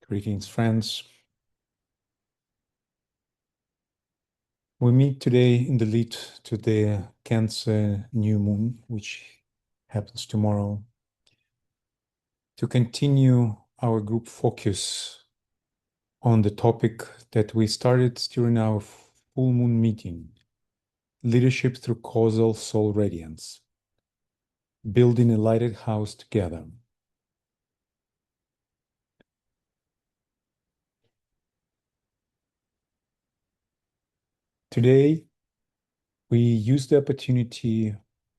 Greetings, friends. We meet today in the lead to the Cancer new moon, which happens tomorrow, to continue our group focus on the topic that we started during our full moon meeting, leadership through causal soul radiance, building a lighted house together. Today, we use the opportunity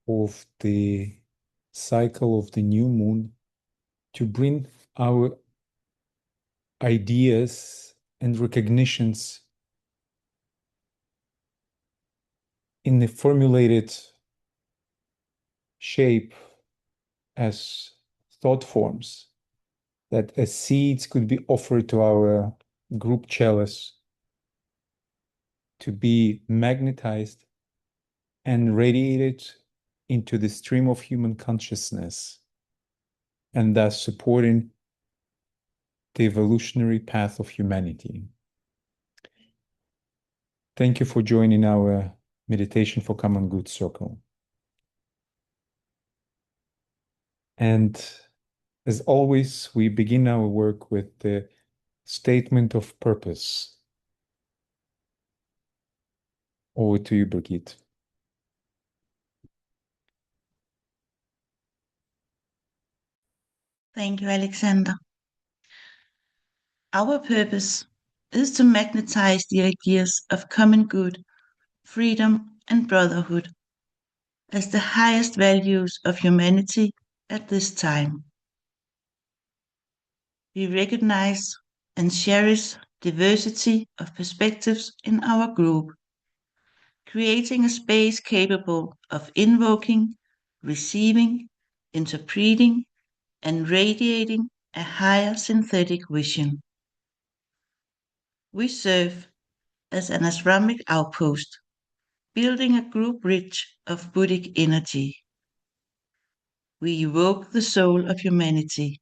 of the cycle of the new moon to bring our ideas and recognitions in a formulated shape as thought forms that as seeds could be offered to our group chalice to be magnetized and radiated into the stream of human consciousness, and thus supporting the evolutionary path of humanity. Thank you for joining our Meditation for Common Good circle. And as always, we begin our work with the statement of purpose. Over to you, Brigitte. Thank you, Alexander. Our purpose is to magnetize the ideas of common good, freedom, and brotherhood as the highest values of humanity at this time. We recognize and cherish diversity of perspectives in our group, creating a space capable of invoking, receiving, interpreting, and radiating a higher synthetic vision. We serve as an asramic outpost, building a group rich of Buddhic energy. We evoke the soul of humanity.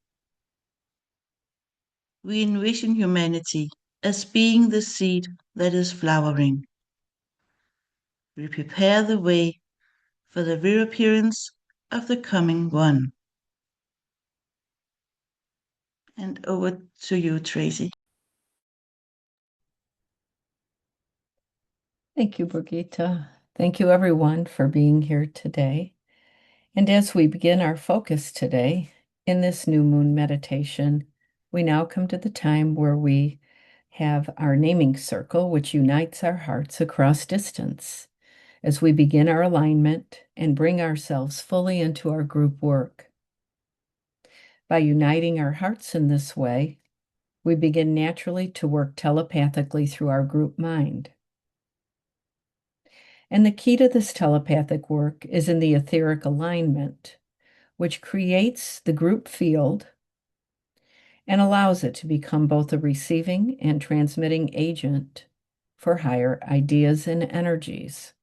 We envision humanity as being the seed that is flowering. We prepare the way for the reappearance of the coming one. And over to you, Tracy. Thank you, Brigitte. Thank you, everyone, for being here today. And as we begin our focus today in this new moon meditation, we now come to the time where we have our naming circle, which unites our hearts across distance as we begin our alignment and bring ourselves fully into our group work. By uniting our hearts in this way, we begin naturally to work telepathically through our group mind. And the key to this telepathic work is in the etheric alignment, which creates the group field and allows it to become both a receiving and transmitting agent for higher ideas and energies.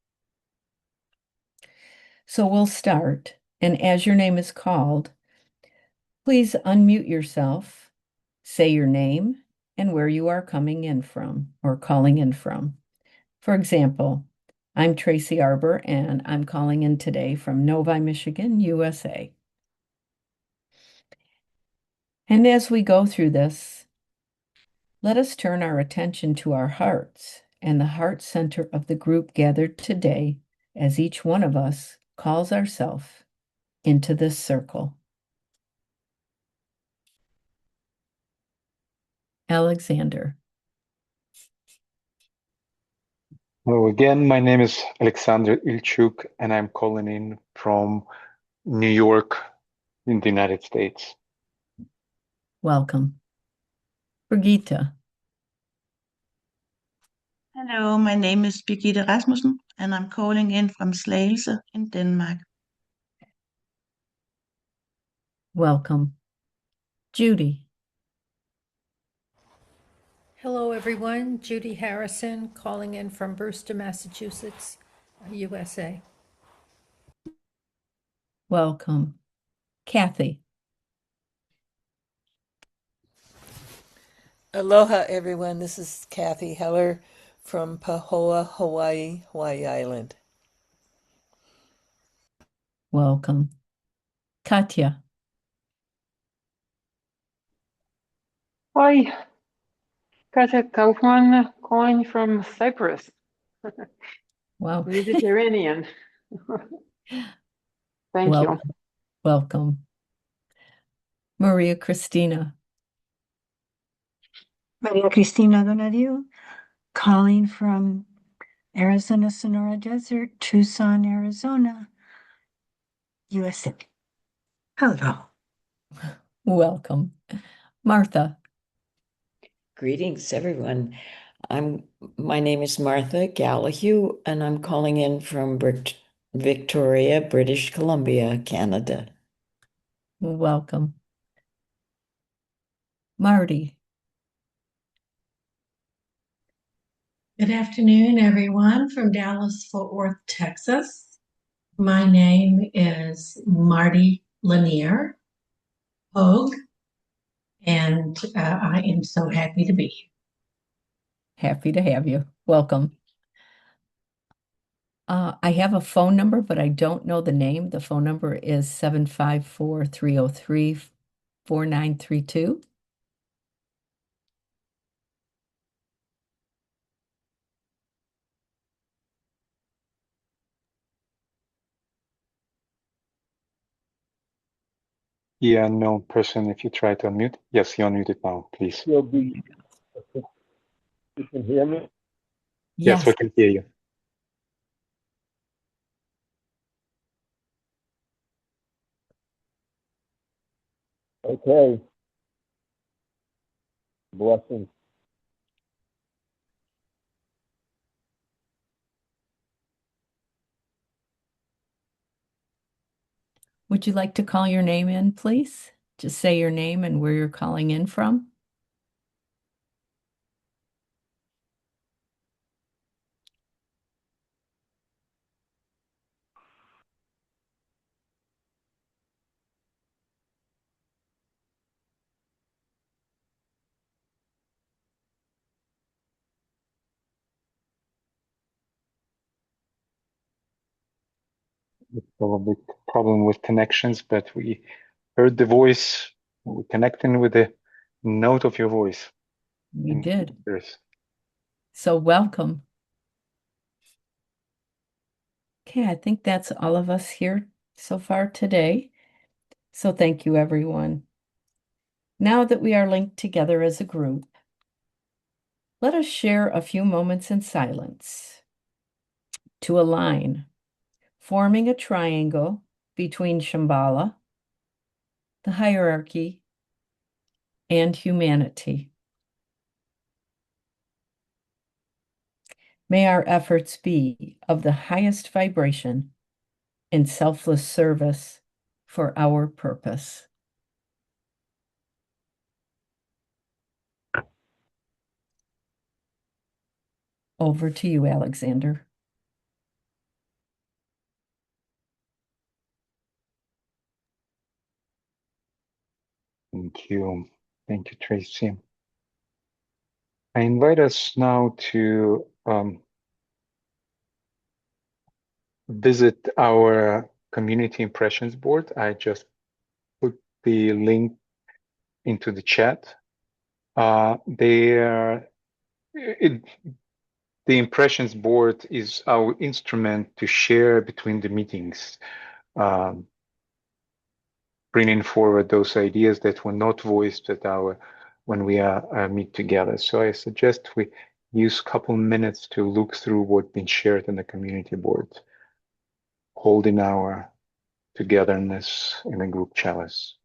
So we'll start, and as your name is called, please unmute yourself, say your name and where you are coming in from or calling in from. For example, I'm Tracy Arbor, and I'm calling in today from Novi, Michigan, USA. And as we go through this, let us turn our attention to our hearts and the heart center of the group gathered today as each one of us calls ourselves into this circle. Alexander. Hello again, my name is Alexander Ilchuk, and I'm calling in from New York in the United States. Welcome. Brigitte. Hello, my name is Birgitte Rasmussen, and I'm calling in from Slagelse in Denmark. Welcome. Judy. Hello, everyone. Judy Harrison, calling in from Brewster, Massachusetts, USA. Welcome. Kathy. Aloha, everyone. This is Kathy Heller from Pahoa, Hawaii, Hawaii Island. Welcome. Katya. Hi, Katja Kaufman, calling from Cyprus, Wow. Mediterranean. Thank you. Welcome. Maria Cristina. Maria Cristina Donadio, calling from Arizona Sonora Desert, Tucson, Arizona, USA. Hello. Welcome. Martha. Greetings, everyone. My name is Martha Gallahue, and I'm calling in from Victoria, British Columbia, Canada. Welcome. Marty. Good afternoon, everyone, from Dallas, Fort Worth, Texas. My name is Marty Lanier Hogue, and I am so happy to be here. Happy to have you. Welcome. I have a phone number, but I don't know the name. The phone number is 754-303-4932. The unknown person, if you try to unmute. Yes, you unmuted now, please. You can hear me? Yes, we can hear you. Okay. Blessings. Would you like to call your name in, please? Just say your name and where you're calling in from. It's probably a problem with connections, but we heard the voice. We're connecting with the note of your voice. We did. Yes. So welcome. Okay, I think that's all of us here so far today. So thank you, everyone. Now that we are linked together as a group, let us share a few moments in silence to align, forming a triangle between Shambhala, the hierarchy, and humanity. May our efforts be of the highest vibration in selfless service for our purpose. Over to you, Alexander. Thank you. Thank you, Tracy. I invite us now to visit our community impressions board. I just put the link into the chat. The impressions board is our instrument to share between the meetings, bringing forward those ideas that were not voiced at when we meet together. So I suggest we use a couple minutes to look through what's been shared in the community board, holding our togetherness in a group chalice.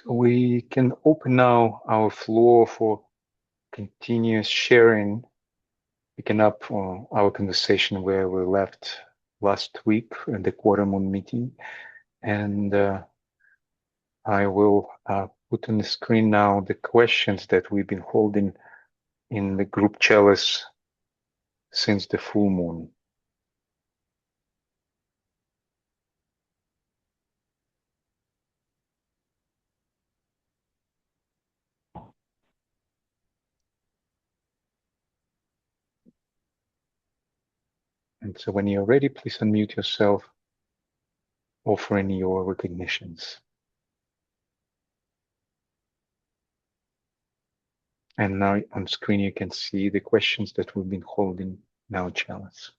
So we can open now our floor for continuous sharing, picking up our conversation where we left last week in the quarter moon meeting. And I will put on the screen now the questions that we've been holding in the group chalice since the full moon. And so when you're ready, please unmute yourself, offering your recognitions. And now on screen, you can see the questions that we've been holding in our chalice.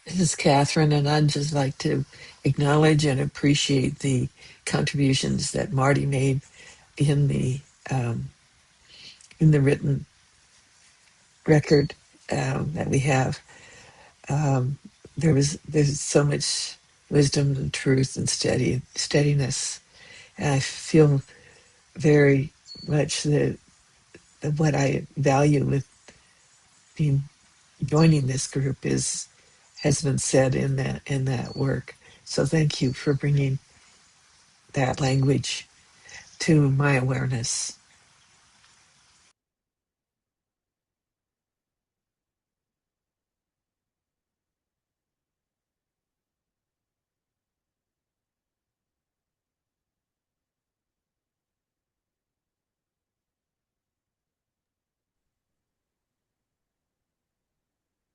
This is Catherine, and I'd just like to acknowledge and appreciate the contributions that Marty made in the written record that we have. There's so much wisdom and truth and steadiness, and I feel very much that what I value with being joining this group has been said in that work. So thank you for bringing that language to my awareness.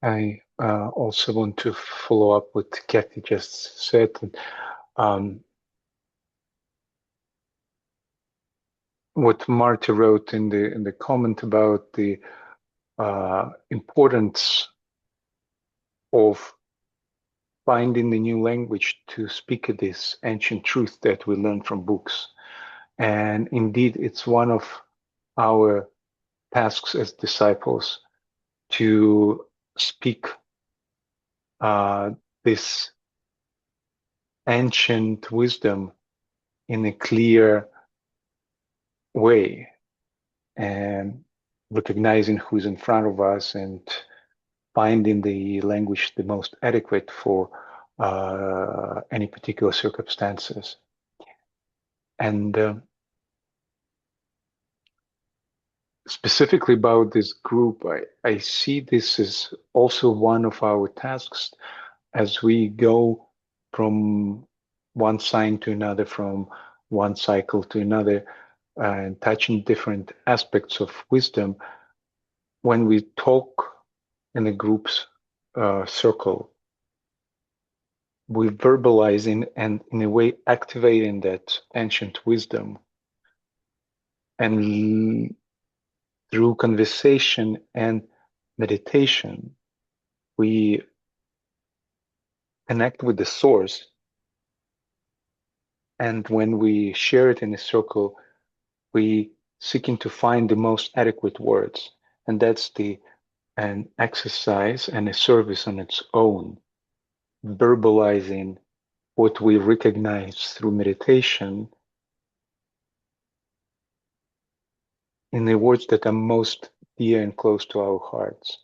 I also want to follow up what Kathy just said. What Marty wrote in the comment about the importance of finding the new language to speak this ancient truth that we learn from books. And indeed, it's one of our tasks as disciples to speak this ancient wisdom in a clear way, and recognizing who's in front of us and finding the language the most adequate for any particular circumstances. And specifically about this group, I see this as also one of our tasks as we go from one sign to another, from one cycle to another, and touching different aspects of wisdom. When we talk in a group's circle, we verbalizing and in a way activating that ancient wisdom. And through conversation and meditation, we connect with the source. And when we share it in a circle, we seeking to find the most adequate words. And that's an exercise and a service on its own, verbalizing what we recognize through meditation in the words that are most dear and close to our hearts.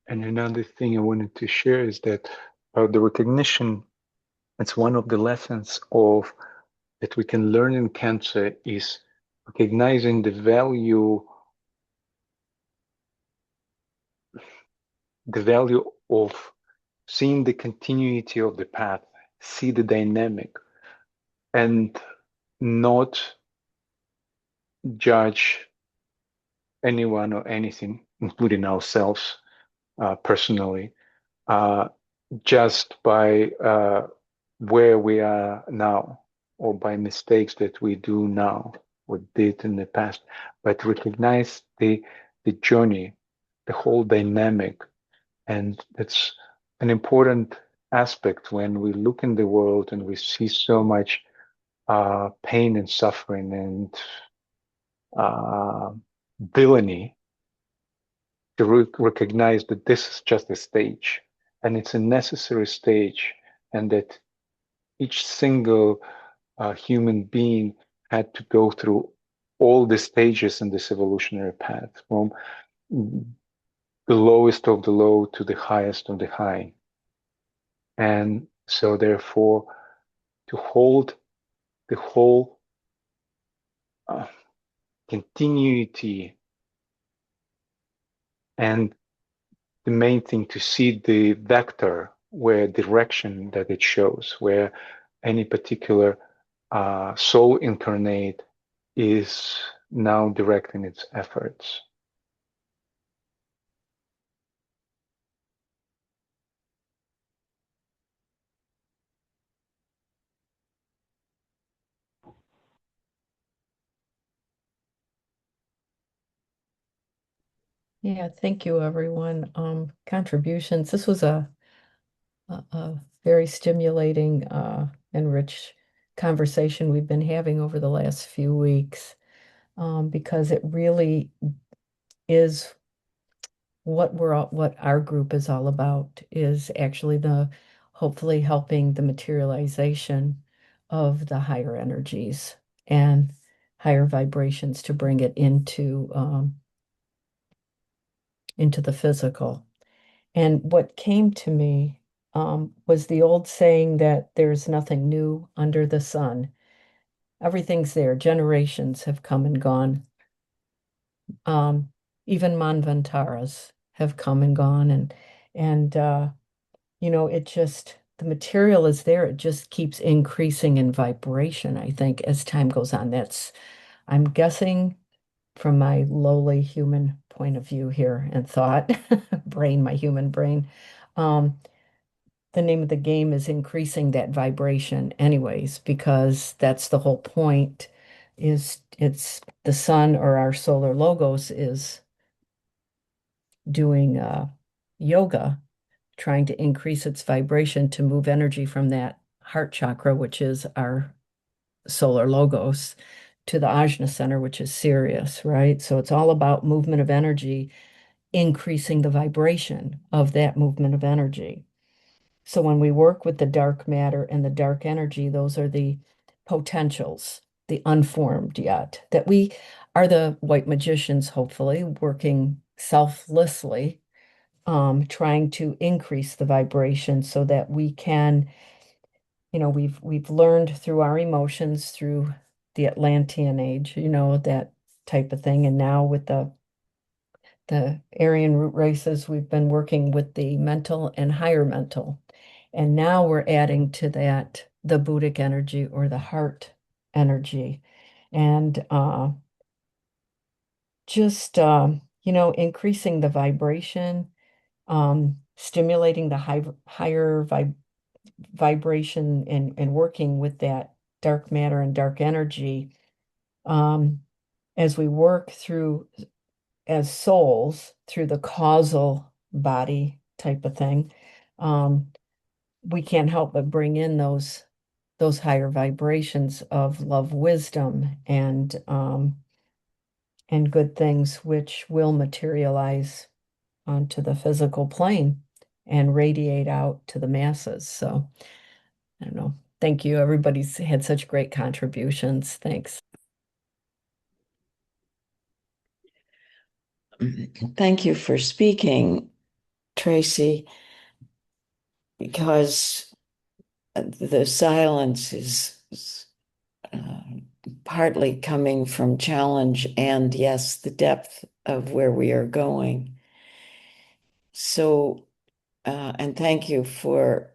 And another thing I wanted to share is that the recognition, it's one of the lessons of that we can learn in cancer is recognizing the value of seeing the continuity of the path, see the dynamic, and not judge anyone or anything, including ourselves personally, just by where we are now or by mistakes that we do now or did in the past, but recognize the journey, the whole dynamic. And that's an important aspect when we look in the world and we see so much pain and suffering and villainy, to recognize that this is just a stage and it's a necessary stage, and that each single human being had to go through all the stages in this evolutionary path, from the lowest of the low to the highest of the high. And so therefore, to hold the whole continuity, and the main thing, to see the vector, where direction that it shows, where any particular soul incarnate is now directing its efforts. Yeah, thank you, everyone. Contributions. This was a very stimulating and rich conversation we've been having over the last few weeks, because it really is what our group is all about, is actually hopefully helping the materialization of the higher energies and higher vibrations to bring it into the physical. And what came to me was the old saying that there's nothing new under the sun. Everything's there. Generations have come and gone. Even manvantaras have come and gone, and it just, the material is there. It just keeps increasing in vibration, I think, as time goes on. I'm guessing from my lowly human point of view here and thought, brain, my human brain. The name of the game is increasing that vibration anyways, because that's the whole point is it's the sun or our solar logos is doing yoga, trying to increase its vibration to move energy from that heart chakra, which is our solar logos, to the ajna center, which is Sirius, right? So it's all about movement of energy, increasing the vibration of that movement of energy. So when we work with the dark matter and the dark energy, those are the potentials, the unformed yet, that we are the white magicians, hopefully, working selflessly, trying to increase the vibration so that we can, we've learned through our emotions, through the Atlantean age, that type of thing. And now with the Aryan root races, we've been working with the mental and higher mental. And now we're adding to that the Buddhic energy or the heart energy. And just, increasing the vibration, stimulating the higher vibration and working with that dark matter and dark energy as we work through as souls through the causal body type of thing. We can't help but bring in those higher vibrations of love, wisdom, and good things, which will materialize onto the physical plane and radiate out to the masses. So I don't know. Thank you. Everybody's had such great contributions. Thanks. Thank you for speaking, Tracy, because the silence is partly coming from challenge and, yes, the depth of where we are going. So, and thank you for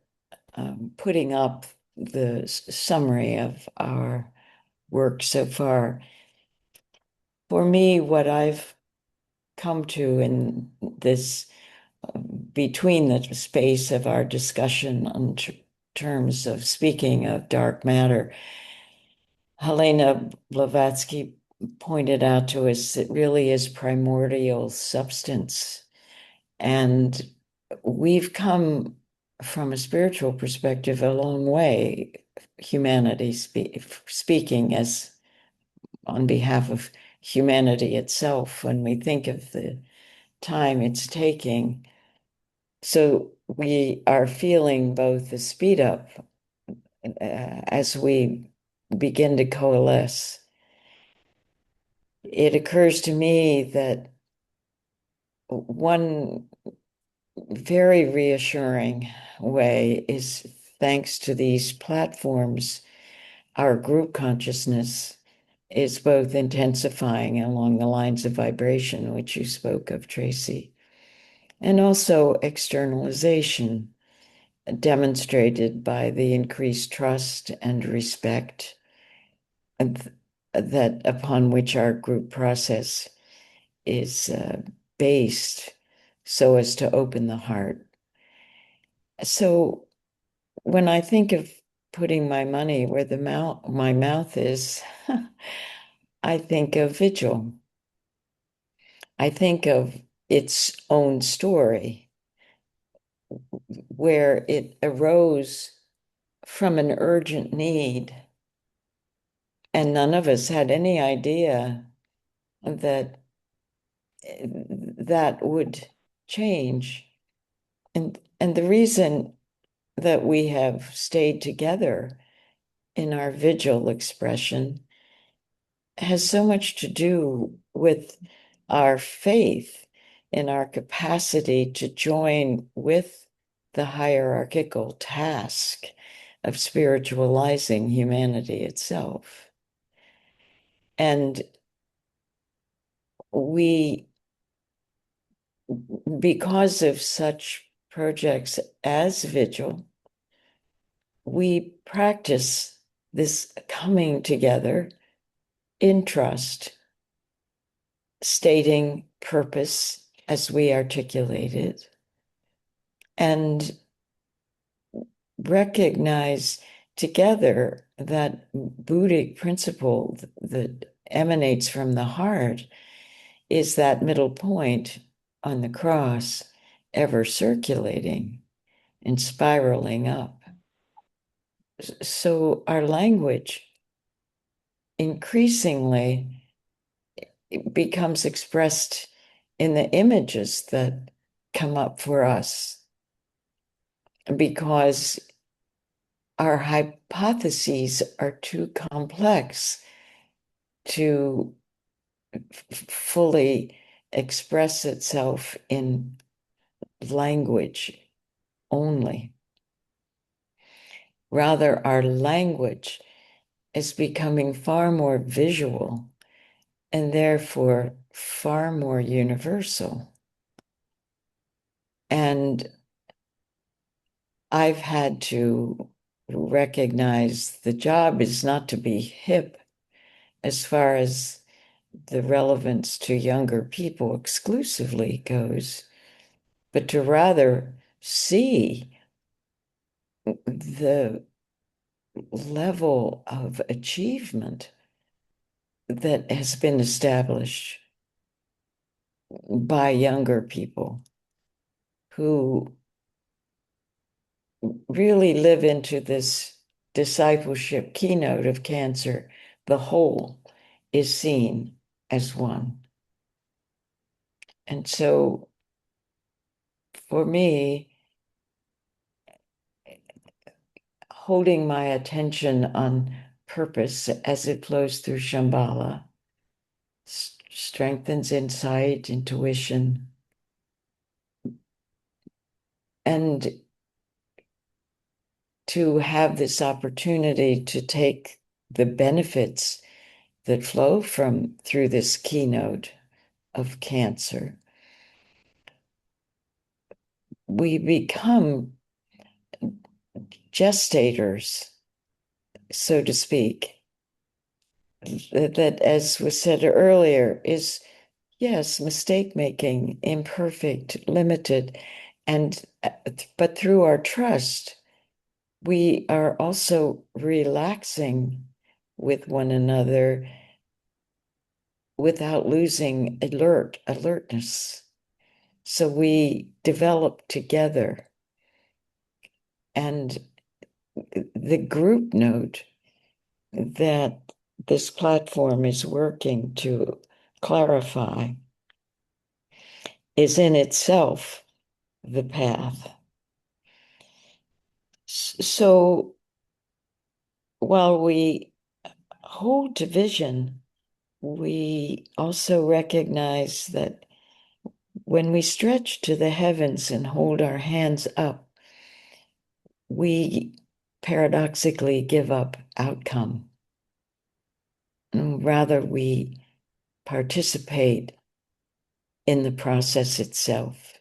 putting up the summary of our work so far. For me, what I've come to in this between the space of our discussion in terms of speaking of dark matter, Helena Blavatsky pointed out to us it really is primordial substance. And we've come from a spiritual perspective a long way, humanity speaking as on behalf of humanity itself when we think of the time it's taking. So we are feeling both the speed up as we begin to coalesce. It occurs to me that one very reassuring way is thanks to these platforms, our group consciousness is both intensifying along the lines of vibration, which you spoke of, Tracy, and also externalization, demonstrated by the increased trust and respect that upon which our group process is based so as to open the heart. So when I think of putting my money where my mouth is, I think of vigil. I think of its own story, where it arose from an urgent need, and none of us had any idea that that would change. And the reason that we have stayed together in our vigil expression has so much to do with our faith in our capacity to join with the hierarchical task of spiritualizing humanity itself. And we, because of such projects as Vigil, we practice this coming together in trust stating purpose as we articulate it, and recognize together that Buddhic principle that emanates from the heart is that middle point on the cross, ever circulating and spiraling up. So our language increasingly becomes expressed in the images that come up for us, because our hypotheses are too complex to fully express itself in language only. Rather, our language is becoming far more visual and therefore far more universal. And I've had to recognize the job is not to be hip as far as the relevance to younger people exclusively goes, but to rather see the level of achievement that has been established by younger people who really live into this discipleship keynote of cancer. The whole is seen as one. And so for me, holding my attention on purpose as it flows through Shambhala strengthens insight, intuition, and to have this opportunity to take the benefits that flow through this keynote of cancer, we become gestators, so to speak. That, as was said earlier, is, yes, mistake-making, imperfect, limited, but through our trust, we are also relaxing with one another without losing alertness. So we develop together. And the group note that this platform is working to clarify is in itself the path. So while we hold division, we also recognize that when we stretch to the heavens and hold our hands up, we paradoxically give up outcome. Rather, we participate in the process itself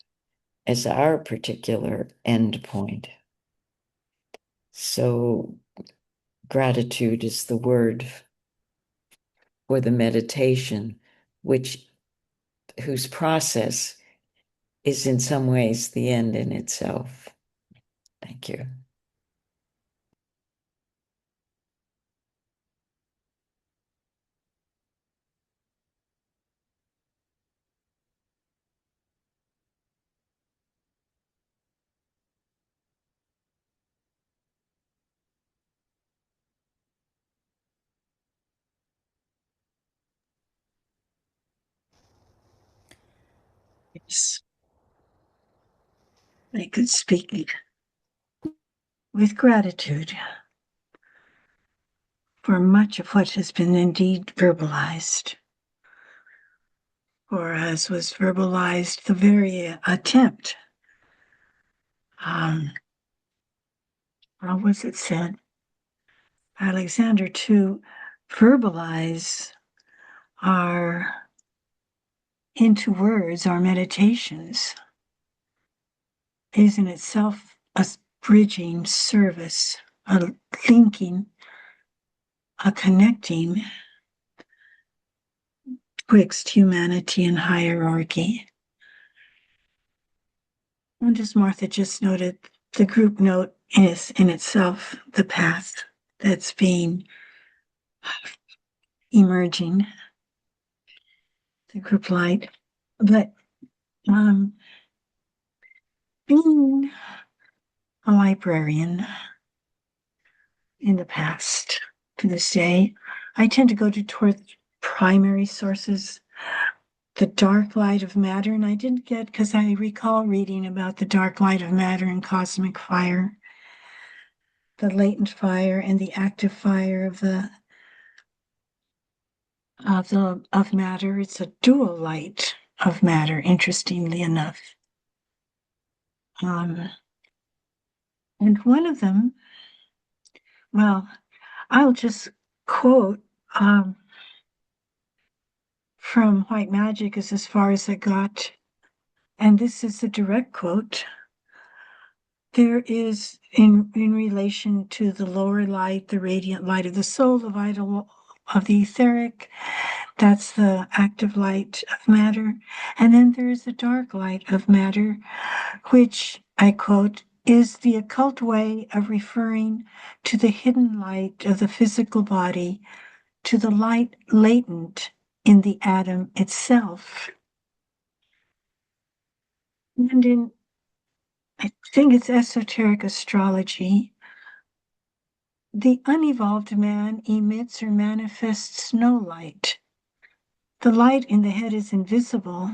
as our particular end point. So gratitude is the word for the meditation, whose process is in some ways the end in itself. Thank you. Yes. I could speak with gratitude for much of what has been indeed verbalized, or as was verbalized, the very attempt. How was it said? Alexander, to verbalize into words our meditations is in itself a bridging service, a linking, a connecting betwixt humanity and hierarchy. And as Martha just noted, the group note is in itself the path that's being emerging, the group light. But being a librarian in the past to this day, I tend to go toward primary sources, the dark light of matter. And I didn't get, because I recall reading about the dark light of matter and cosmic fire, the latent fire and the active fire of matter. It's a dual light of matter, interestingly enough. And one of them, well, I'll just quote from White Magic is as far as I got. And this is a direct quote. There is, in relation to the lower light, the radiant light of the soul, the vital of the etheric, that's the active light of matter. And then there is the dark light of matter, which, I quote, is the occult way of referring to the hidden light of the physical body, to the light latent in the atom itself. And in, I think it's esoteric astrology, the unevolved man emits or manifests no light. The light in the head is invisible.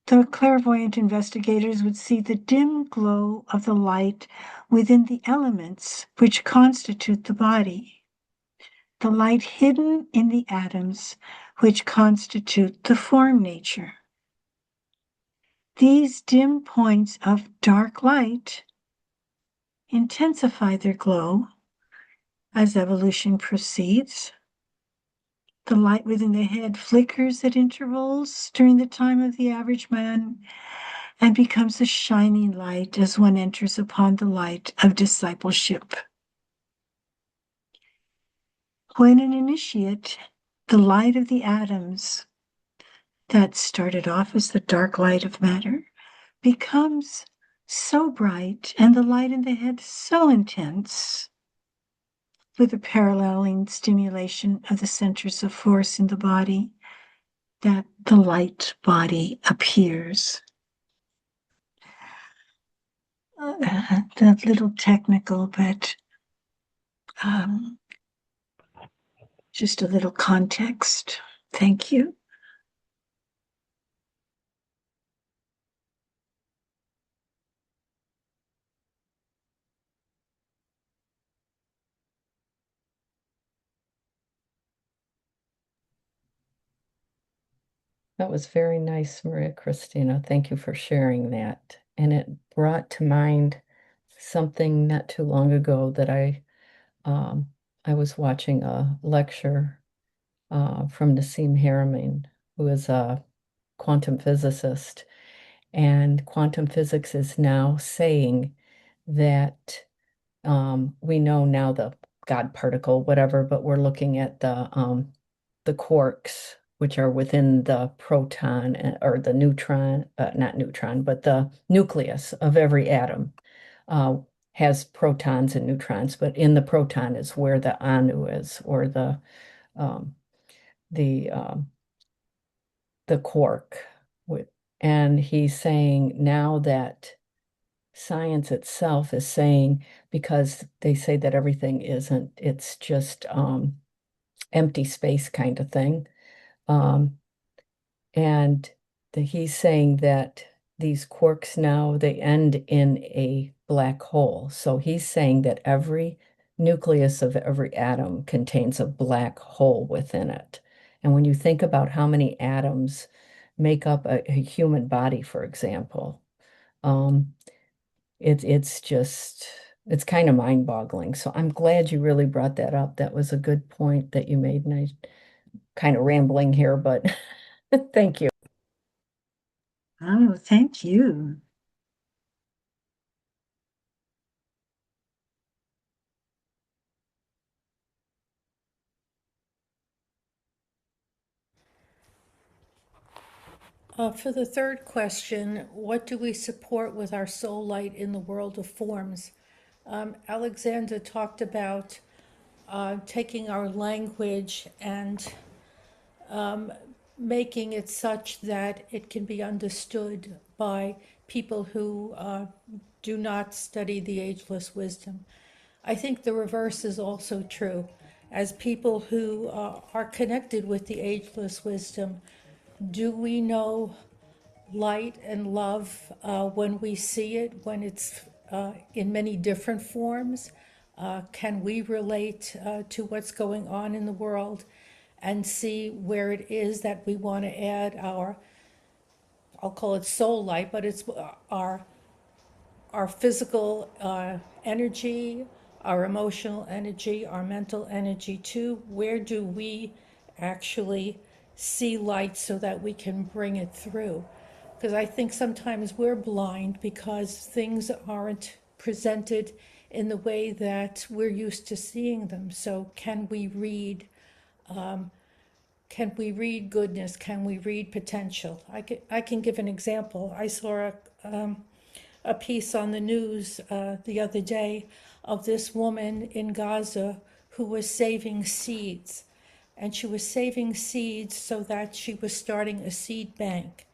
The clairvoyant investigators would see the dim glow of the light within the elements which constitute the body, the light hidden in the atoms which constitute the form nature. These dim points of dark light intensify their glow as evolution proceeds. The light within the head flickers at intervals during the time of the average man and becomes a shining light as one enters upon the light of discipleship. When an initiate, the light of the atoms that started off as the dark light of matter becomes so bright and the light in the head so intense, with a paralleling stimulation of the centers of force in the body, that the light body appears. That's a little technical, but just a little context. Thank you. That was very nice, Maria Christina. Thank you for sharing that. And it brought to mind something not too long ago that I was watching a lecture from Nassim Haramein, who is a quantum physicist. And quantum physics is now saying that we know now the God particle, whatever, but we're looking at the quarks, which are within the proton or the neutron, not neutron, but the nucleus of every atom. Has protons and neutrons, but in the proton is where the anu is, or um, the um, the quark. And he's saying now that science itself is saying, because they say that everything isn't, it's just empty space kind of thing. And he's saying that these quarks now, they end in a black hole. So he's saying that every nucleus of every atom contains a black hole within it. And when you think about how many atoms make up a human body, for example, um, it's kind of mind-boggling. So I'm glad you really brought that up. That was a good point that you made, and I kind of rambling here, but thank you. Oh, thank you. For the third question, what do we support with our soul light in the world of forms? Alexander talked about taking our language and making it such that it can be understood by people who do not study the ageless wisdom. I think the reverse is also true. As people who are connected with the ageless wisdom, do we know light and love when we see it, when it's in many different forms? Can we relate to what's going on in the world and see where it is that we want to add our, I'll call it soul light, but it's our physical energy, our emotional energy, our mental energy too? Where do we actually see light so that we can bring it through? Because I think sometimes we're blind because things aren't presented in the way that we're used to seeing them. So can we read goodness? Can we read potential? I can give an example. I saw a piece on the news the other day of this woman in Gaza who was saving seeds. And she was saving seeds so that she was starting a seed bank.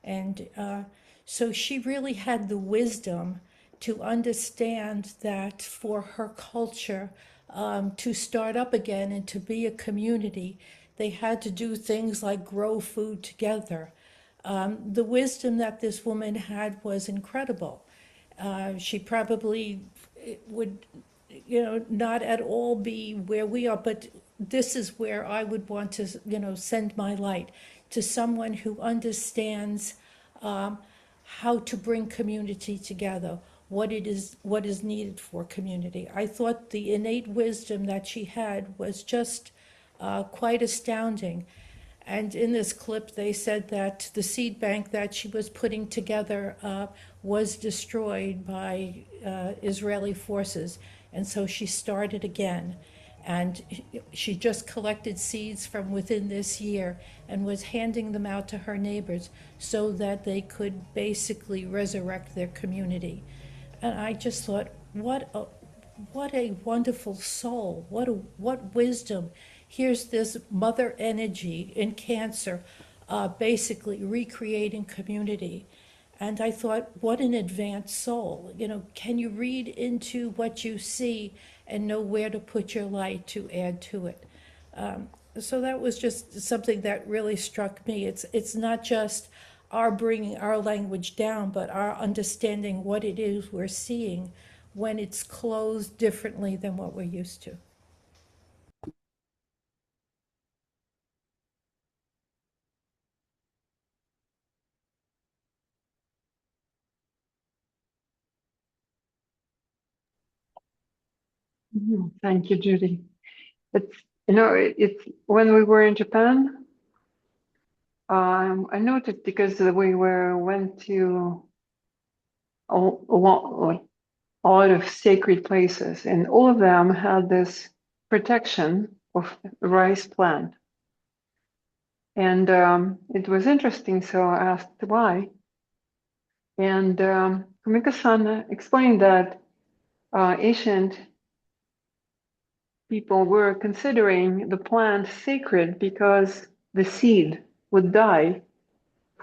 And so she really had the wisdom to understand that for her culture to start up again and to be a community, they had to do things like grow food together. The wisdom that this woman had was incredible. She probably would, not at all be where we are, but this is where I would want to, send my light to someone who understands how to bring community together, what is needed for community. I thought the innate wisdom that she had was just quite astounding. And in this clip, they said that the seed bank that she was putting together was destroyed by Israeli forces. And so she started again. And she just collected seeds from within this year and was handing them out to her neighbors so that they could basically resurrect their community. And I just thought, what a wonderful soul, what wisdom. Here's this mother energy in Cancer, basically recreating community. And I thought, what an advanced soul. Can you read into what you see and know where to put your light to add to it? So that was just something that really struck me. It's not just our bringing our language down, but our understanding what it is we're seeing when it's closed differently than what we're used to. Thank you, Judy. It's when we were in Japan, I noticed because went to a lot of sacred places, and all of them had this protection of rice plant. And it was interesting, so I asked why. And Kumiko-san explained that ancient people were considering the plant sacred because the seed would die,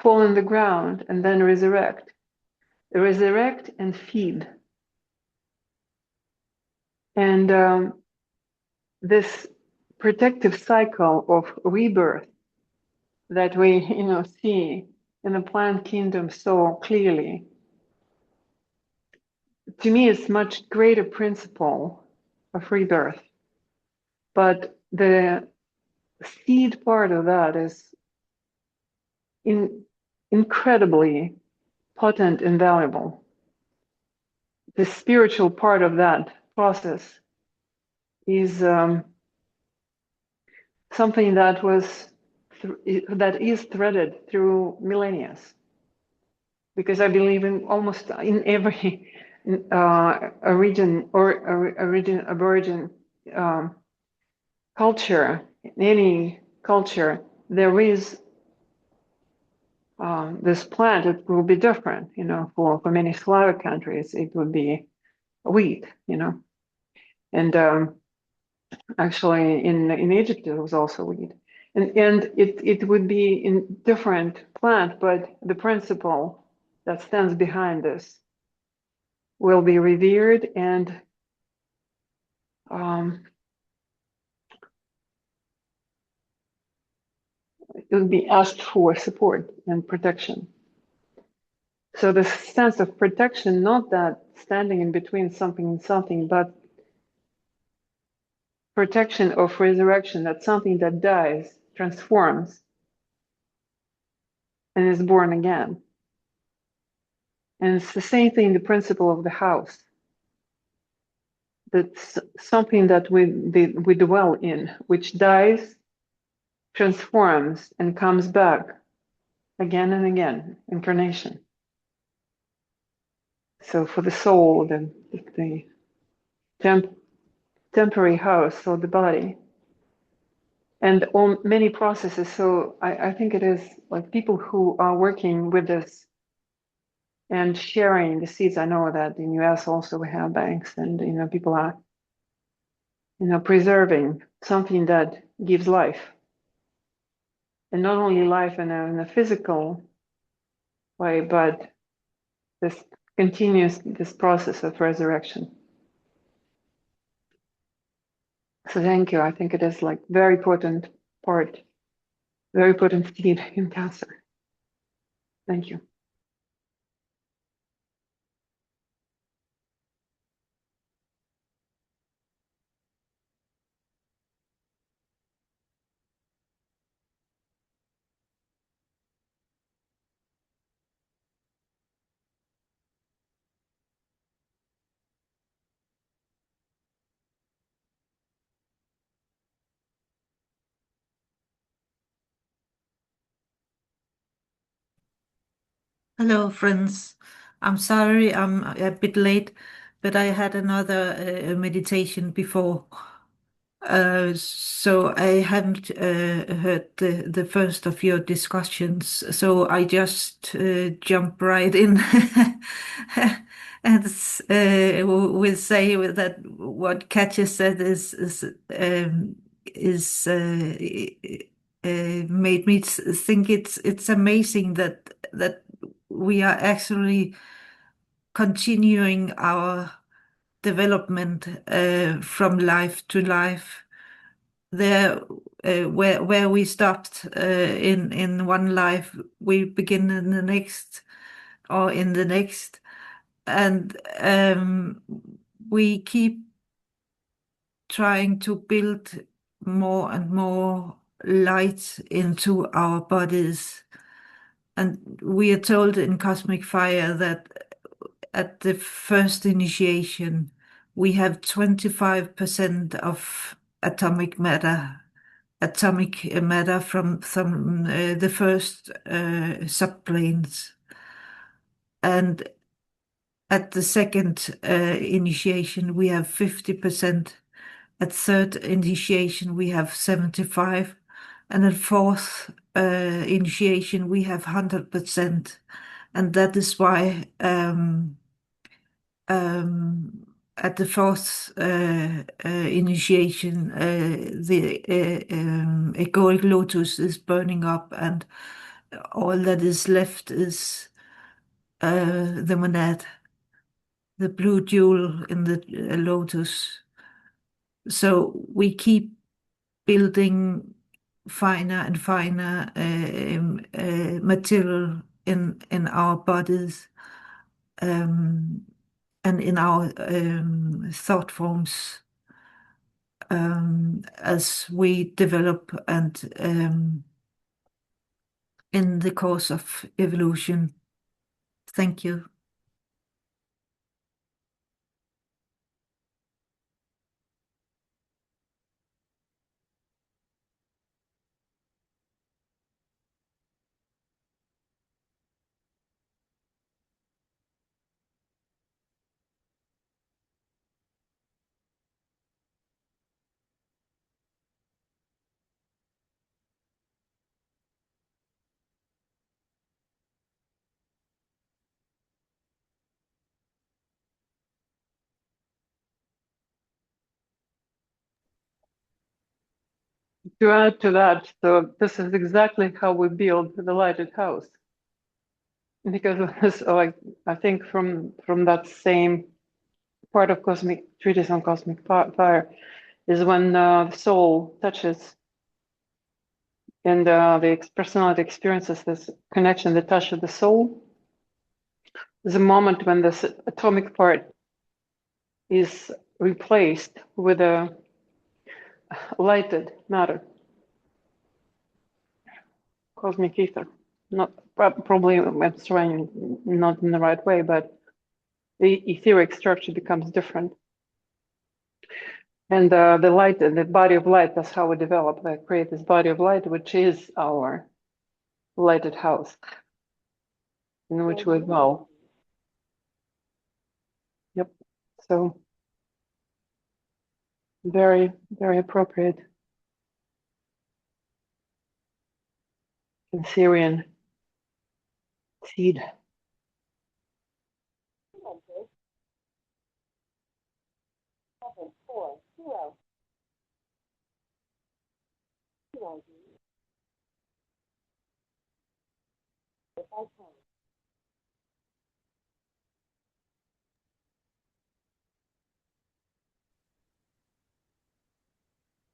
fall in the ground, and then resurrect and feed. And this protective cycle of rebirth that we see in the plant kingdom so clearly, to me it's much greater principle of rebirth. But the seed part of that is incredibly potent and valuable. The spiritual part of that process is something that is threaded through millennia, because I believe in almost in every aborigine culture, in any culture, there is this plant, it will be different. For many Slavic countries, it would be wheat. And actually, in Egypt, it was also wheat. And it would be in different plant, but the principle that stands behind this will be revered, and it will be asked for support and protection. So the sense of protection, not that standing in between something and something, but protection of resurrection, that something that dies transforms and is born again. And it's the same thing, the principle of the house. That's something that we dwell in, which dies, transforms, and comes back again and again, incarnation. So for the soul, the temporary house, so the body, and on many processes. So I think it is like people who are working with this and sharing the seeds. I know that in US also we have banks, and people are preserving something that gives life, and not only life in a physical way, but this continues this process of resurrection. So thank you. I think it is like very potent part, very potent seed in Cancer. Thank you. Hello, friends. I'm sorry I'm a bit late, but I had another meditation before. So I haven't heard the first of your discussions, so I just jump right in and will say that what Katja said is made me think it's amazing that we are actually continuing our development from life to life. There, where we stopped in one life, we begin in the next, or in the next, and we keep trying to build more and more light into our bodies. And we are told in Cosmic Fire that at the first initiation, we have 25% of atomic matter from the first subplanes. And at the second initiation, we have 50%. At third initiation, we have 75%. And at fourth initiation, we have 100%. And that is why at the fourth initiation, the egoic lotus is burning up, and all that is left is the monad, the blue jewel in the lotus. So we keep building finer and finer material in our bodies. And in our thought forms as we develop and in the course of evolution. Thank you. to add to that, so this is exactly how we build the lighted house. Because of this, like, I think from that same part of cosmic treatise on cosmic fire is when the soul touches and the personality experiences this connection, the touch of the soul. There's a moment when this atomic part is replaced with a lighted matter, cosmic ether. Not probably I'm trying not in the right way, but the etheric structure becomes different. And the light, the body of light, that's how we develop, like create this body of light, which is our lighted house, in which we dwell. Yep. So very, very appropriate Syrian seed.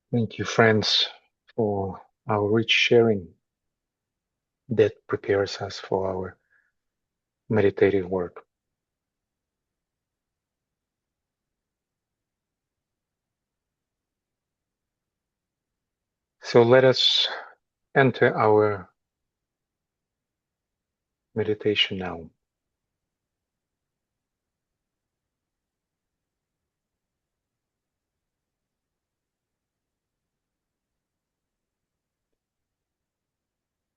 Thank you, friends, for our rich sharing that prepares us for our meditative work. So let us enter our meditation now.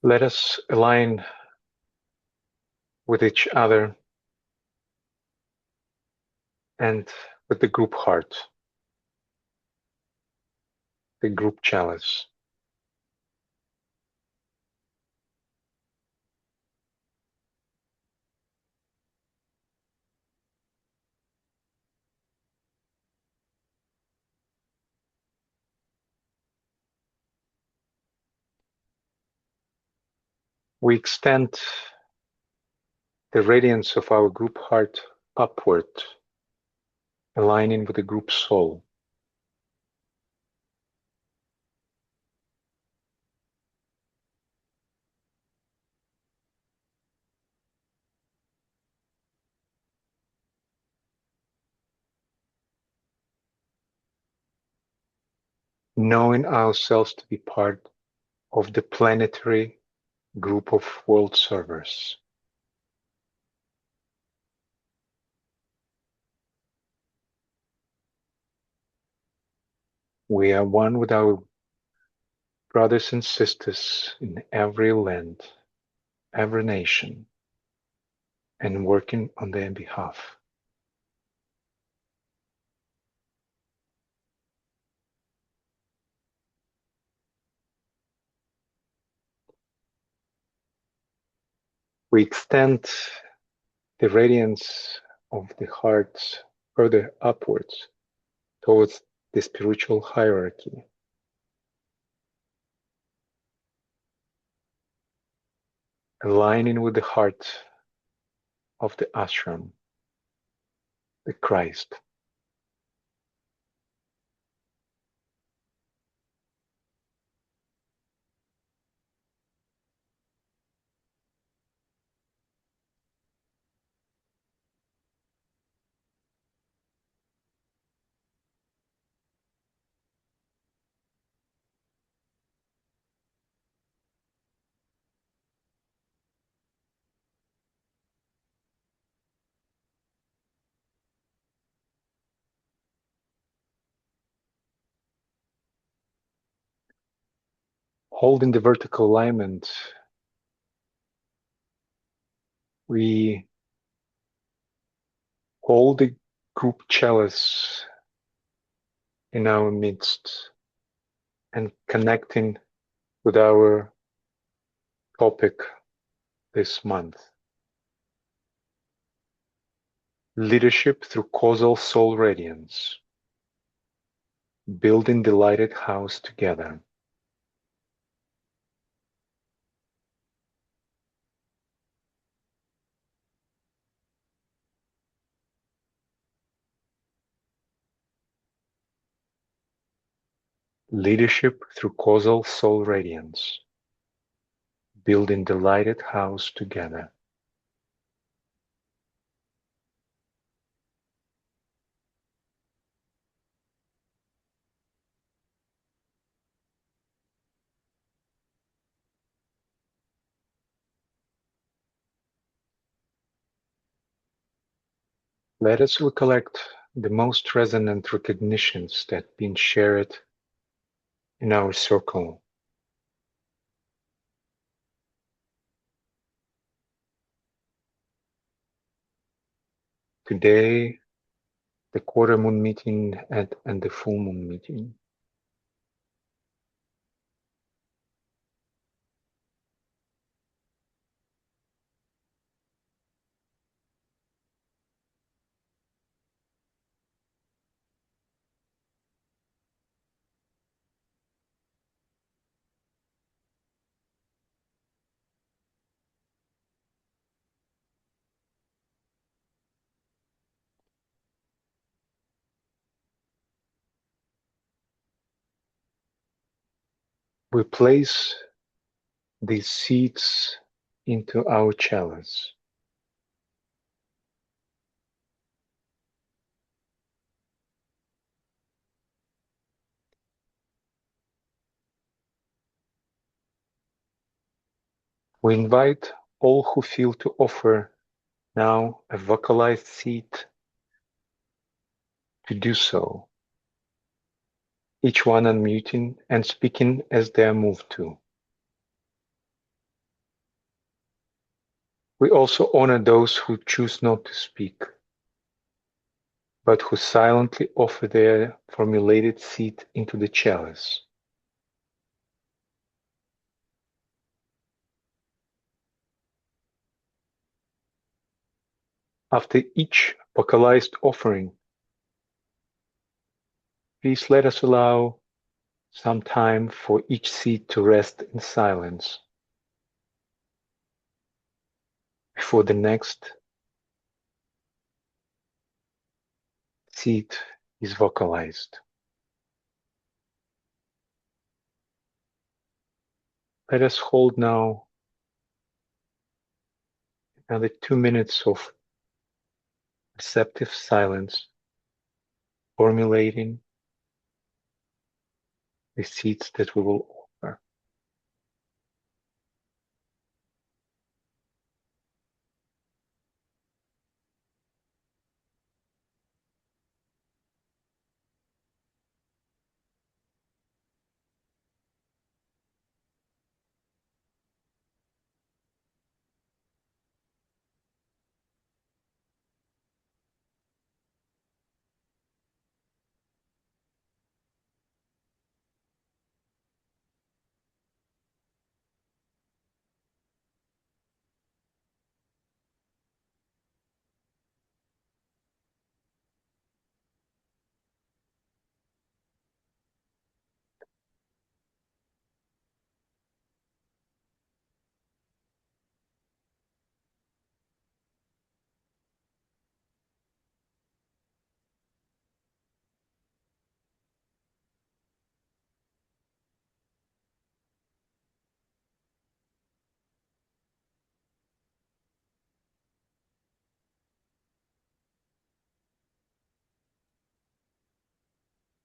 Let us align with each other and with the group heart, the group chalice. We extend the radiance of our group heart upward, aligning with the group soul. Knowing ourselves to be part of the planetary group of world servers. We are one with our brothers and sisters in every land, every nation, and working on their behalf. We extend the radiance of the heart further upwards towards the spiritual hierarchy. Aligning with the heart of the ashram, the Christ. Holding the vertical alignment, we hold the group chalice in our midst and connecting with our topic this month. Leadership through causal soul radiance. Building the lighted house together. Leadership through causal soul radiance. Building the lighted house together. Let us recollect the most resonant recognitions that have been shared in our circle. Today, the quarter moon meeting and the full moon meeting. We place these seeds into our chalice. We invite all who feel to offer now a vocalized seed to do so, each one unmuting and speaking as they are moved to. We also honor those who choose not to speak, but who silently offer their formulated seed into the chalice. After each vocalized offering, please let us allow some time for each seed to rest in silence before the next seed is vocalized. Let us hold now another 2 minutes of receptive silence, formulating the seeds that we will offer.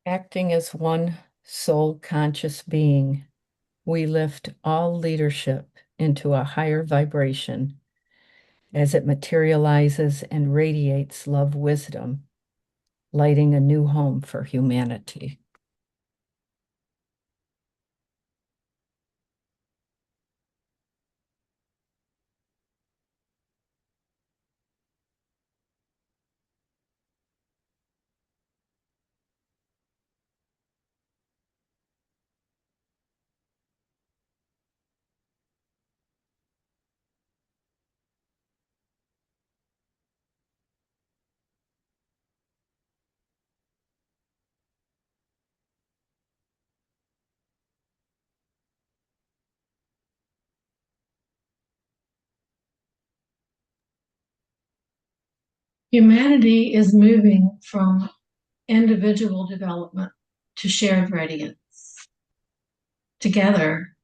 Acting as one soul conscious being, we lift all leadership into a higher vibration as it materializes and radiates love wisdom, lighting a new home for humanity. Humanity is moving from individual development to shared radiance. Together,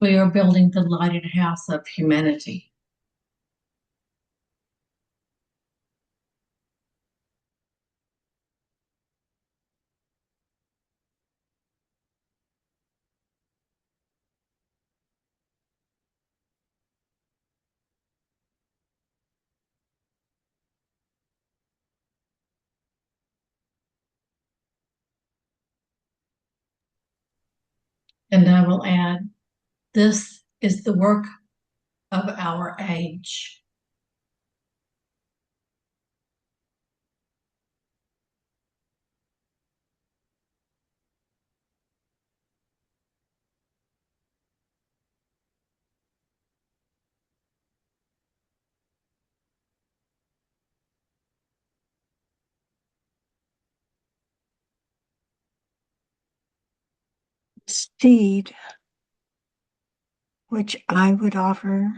we are building the lighted house of humanity. And I will add, this is the work of our age. Seed which I would offer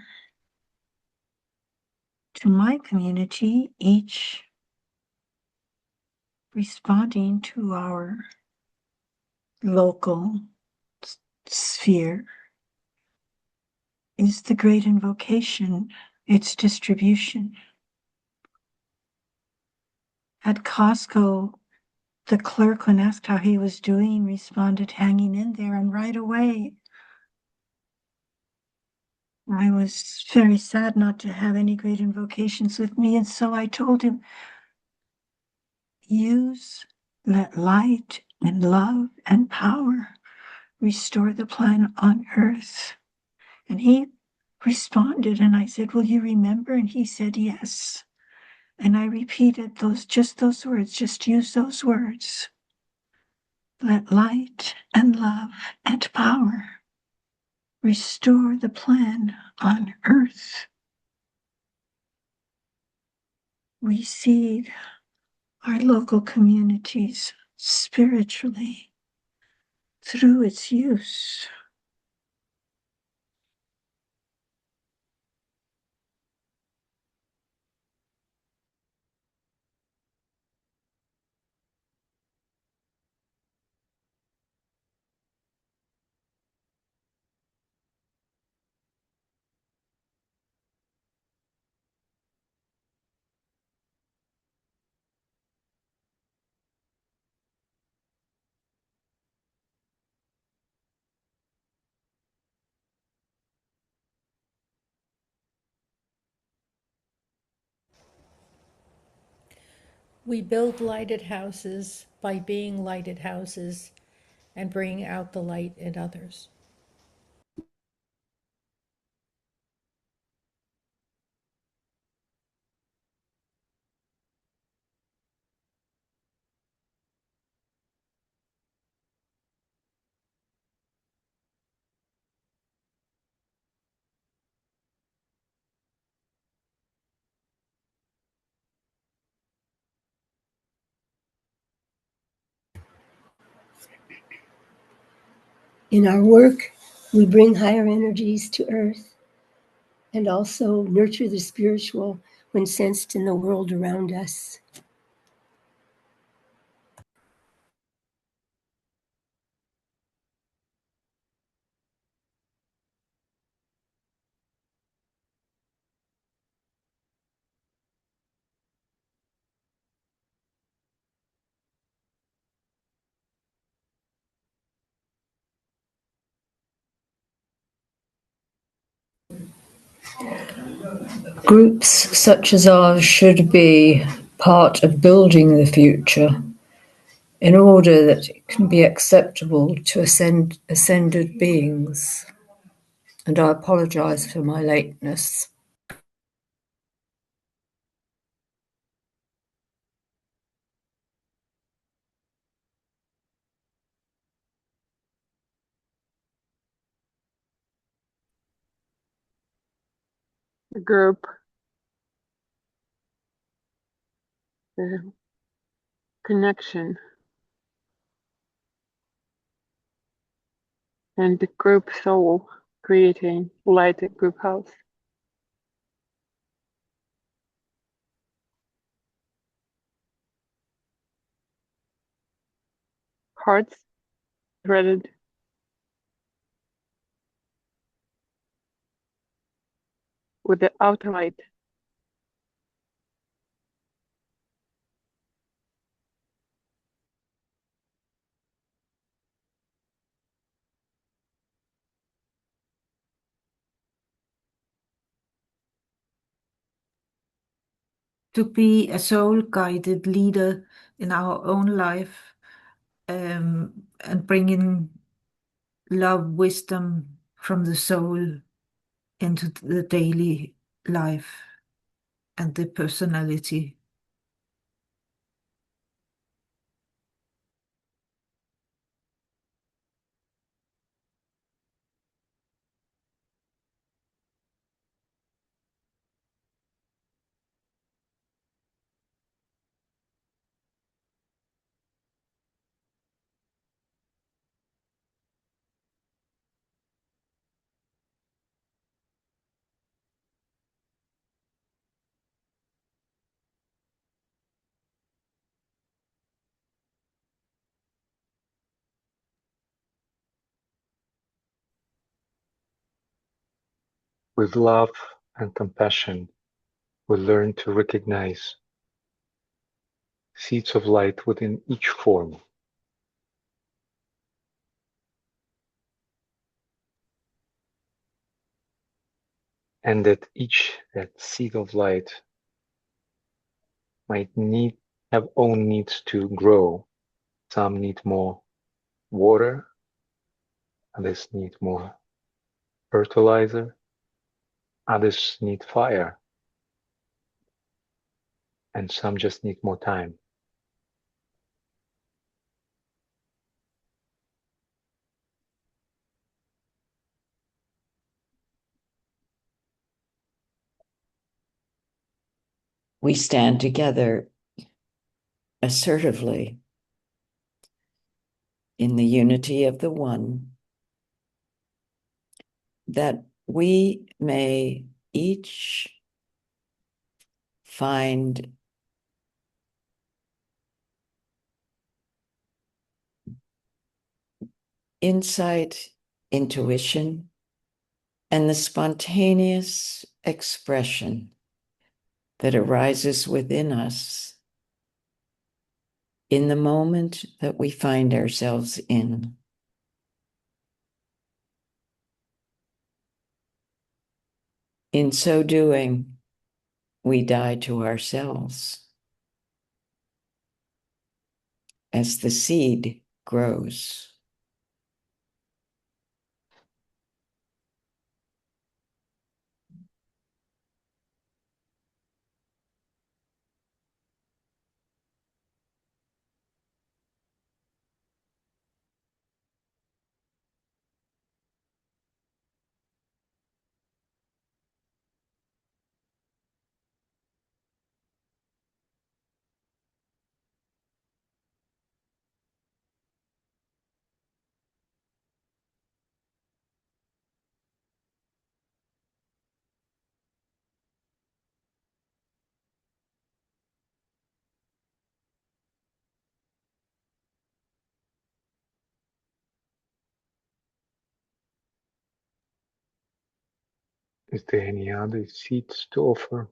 to my community, each responding to our local sphere, is the great invocation, its distribution. At Costco, the clerk, when asked how he was doing, responded, hanging in there, and right away I was very sad not to have any great invocations with me, and so I told him, let light and love and power restore the plan on earth. And he responded, and I said, will you remember? And he said, yes. And I repeated those words, just use those words. Let light and love and power restore the plan on earth. We seed our local communities spiritually through its use. We build lighted houses by being lighted houses and bringing out the light in others. In our work, we bring higher energies to Earth and also nurture the spiritual when sensed in the world around us. Groups such as ours should be part of building the future in order that it can be acceptable to ascended beings. And I apologize for my lateness. The group, the connection, and the group soul creating lighted group house. Hearts threaded with the outer light. To be a soul-guided leader in our own life, and bringing love, wisdom from the soul into the daily life and the personality. With love and compassion, we learn to recognize seeds of light within each form. And that seed of light might have own needs to grow. Some need more water, others need more fertilizer, others need fire, and some just need more time. We stand together assertively in the unity of the One, that we may each find insight, intuition, and the spontaneous expression that arises within us in the moment that we find ourselves in. In so doing, we die to ourselves as the seed grows. Is there any other seeds to offer?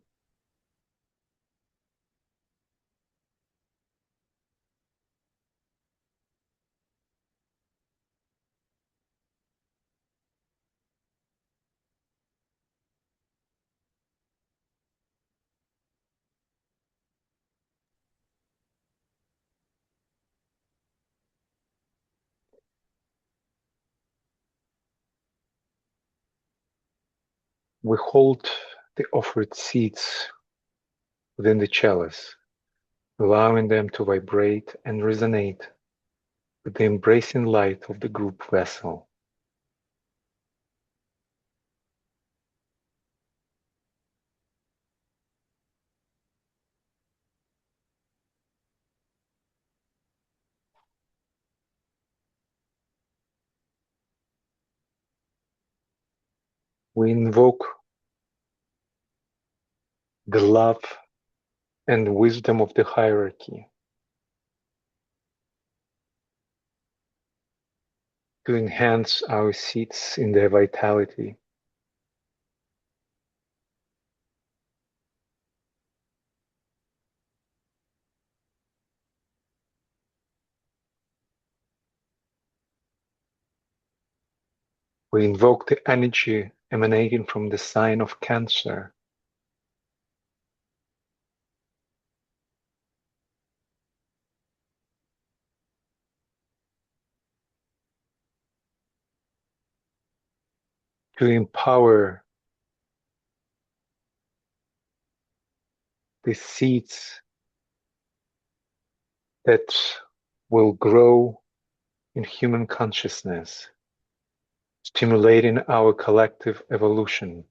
We hold the offered seeds within the chalice, allowing them to vibrate and resonate with the embracing light of the group vessel. We invoke the love and wisdom of the hierarchy to enhance our seeds in their vitality, We invoke the energy emanating from the sign of Cancer to empower the seeds that will grow in human consciousness, stimulating our collective evolution.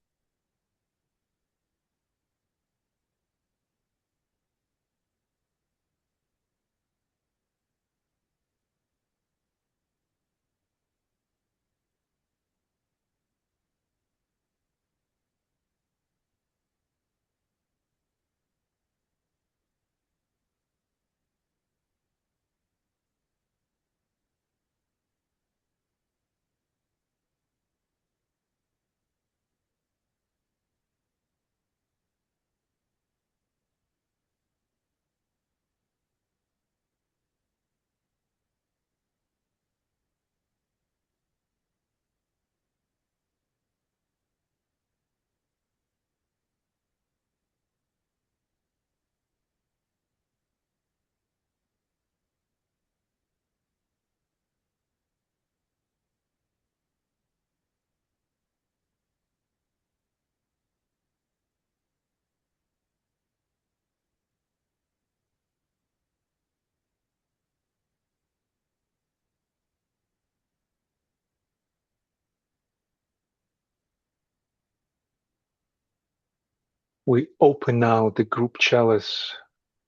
We open now the group chalice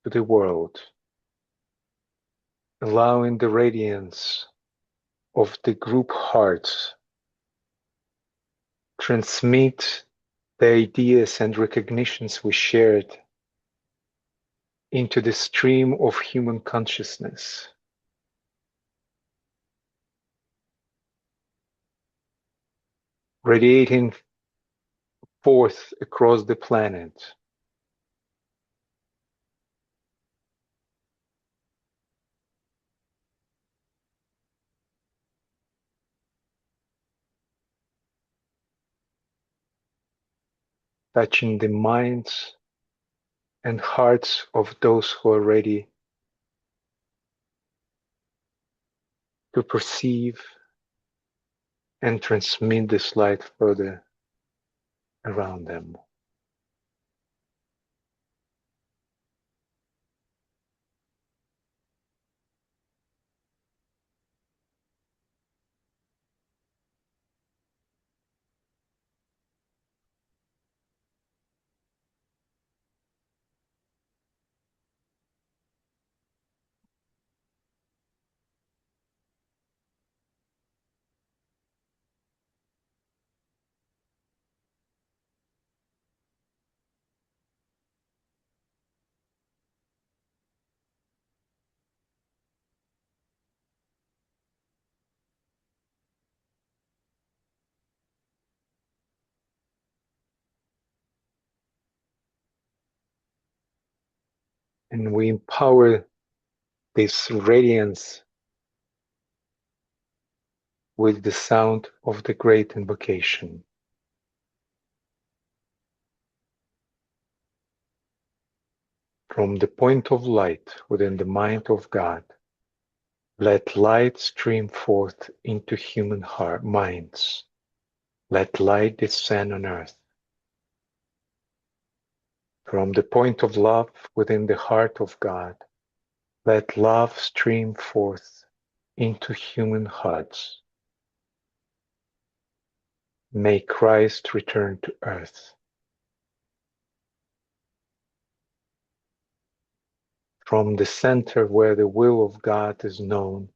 to the world, allowing the radiance of the group hearts transmit the ideas and recognitions we shared into the stream of human consciousness, radiating forth across the planet, touching the minds and hearts of those who are ready to perceive and transmit this light further around them. And we empower this radiance with the sound of the great invocation. From the point of light within the mind of God, let light stream forth into human minds. Let light descend on earth. From the point of love within the heart of God, let love stream forth into human hearts. May Christ return to earth. From the center where the will of God is known,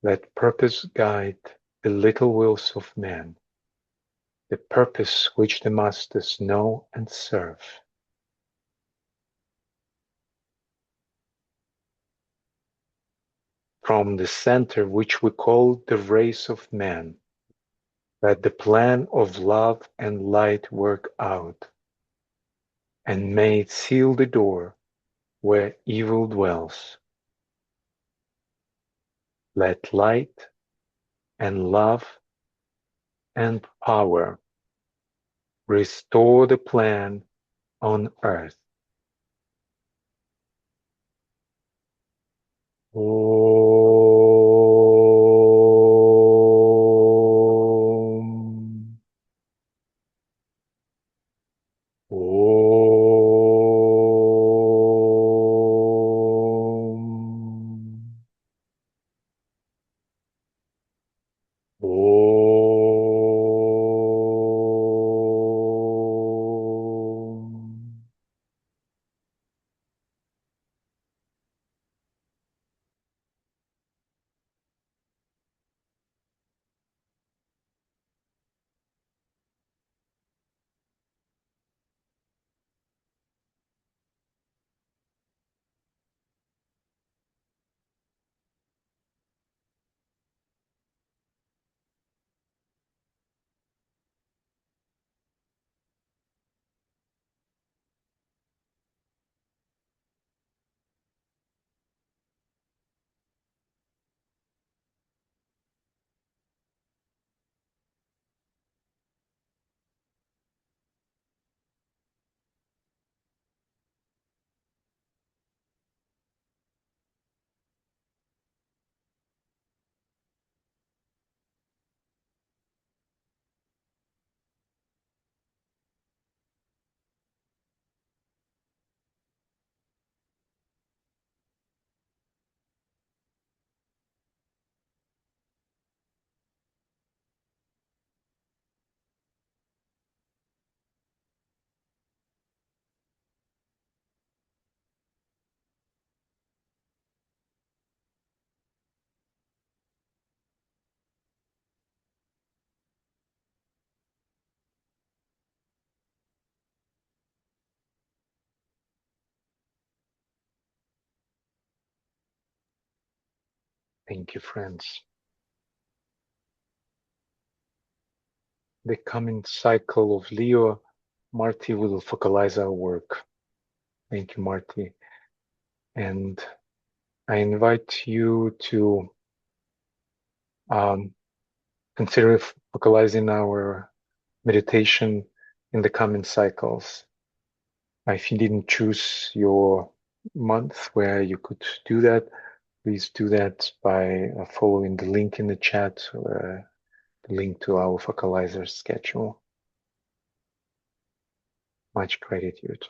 let purpose guide the little wills of men, the purpose which the masters know and serve. From the center which we call the race of man, let the plan of love and light work out, and may it seal the door where evil dwells. Let light and love and power. Restore the plan on earth. Om. Om. Om. Thank you, friends. The coming cycle of Leo, Marty will focalize our work. Thank you, Marty. And I invite you to consider focalizing our meditation in the coming cycles. If you didn't choose your month where you could do that, please do that by following the link in the chat, the link to our focalizer schedule. Much gratitude.